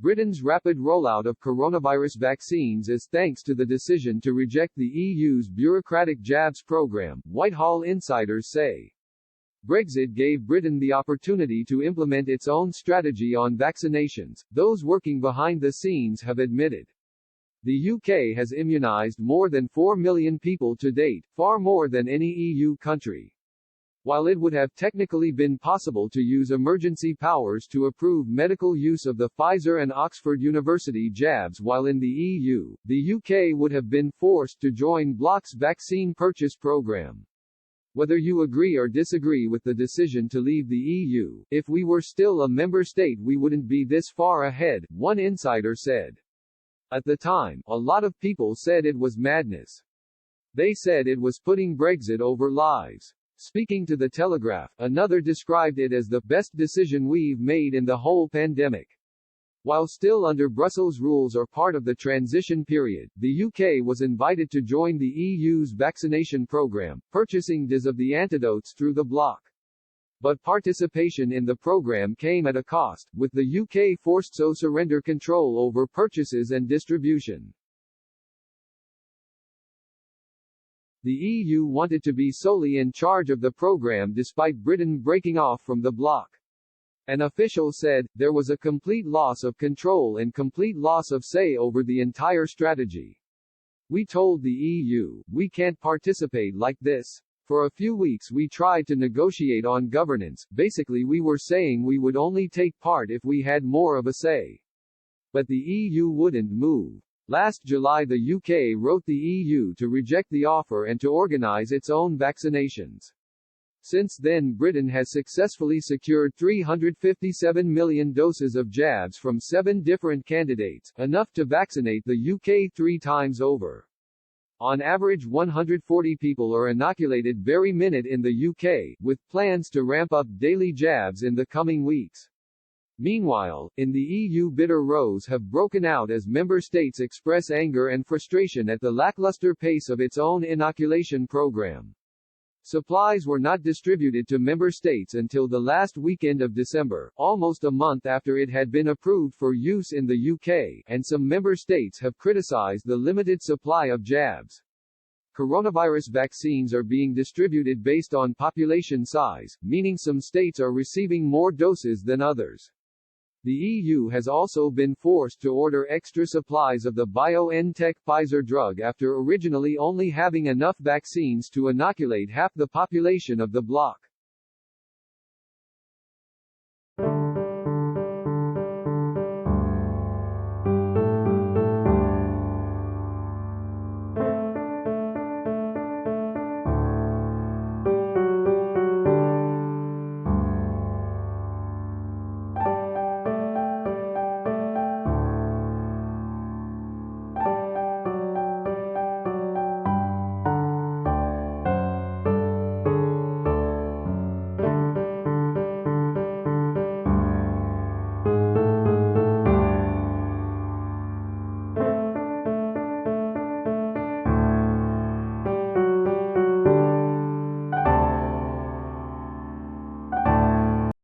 Britain's rapid rollout of coronavirus vaccines is thanks to the decision to reject the EU's bureaucratic jabs program, Whitehall insiders say. Brexit gave Britain the opportunity to implement its own strategy on vaccinations, those working behind the scenes have admitted. The UK has immunised more than 4 million people to date, far more than any EU country. While it would have technically been possible to use emergency powers to approve medical use of the Pfizer and Oxford University jabs while in the EU, the UK would have been forced to join Bloc's vaccine purchase programme. Whether you agree or disagree with the decision to leave the EU, if we were still a member state we wouldn't be this far ahead, one insider said. At the time, a lot of people said it was madness. They said it was putting Brexit over lives. Speaking to The Telegraph, another described it as the best decision we've made in the whole pandemic. While still under Brussels rules or part of the transition period, the UK was invited to join the EU's vaccination programme, purchasing DIs of the antidotes through the bloc. But participation in the programme came at a cost, with the UK forced to surrender control over purchases and distribution. The EU wanted to be solely in charge of the programme despite Britain breaking off from the bloc. An official said, there was a complete loss of control and complete loss of say over the entire strategy. We told the EU, we can't participate like this. For a few weeks we tried to negotiate on governance, basically we were saying we would only take part if we had more of a say. But the EU wouldn't move. Last July the UK wrote the EU to reject the offer and to organise its own vaccinations. Since then Britain has successfully secured 357 million doses of jabs from 7 different candidates, enough to vaccinate the UK 3 times over. On average 140 people are inoculated every minute in the UK, with plans to ramp up daily jabs in the coming weeks. Meanwhile, in the EU bitter rows have broken out as member states express anger and frustration at the lackluster pace of its own inoculation programme. Supplies were not distributed to member states until the last weekend of December, almost a month after it had been approved for use in the UK, and some member states have criticised the limited supply of jabs. Coronavirus vaccines are being distributed based on population size, meaning some states are receiving more doses than others. The EU has also been forced to order extra supplies of the BioNTech Pfizer drug after originally only having enough vaccines to inoculate half the population of the bloc.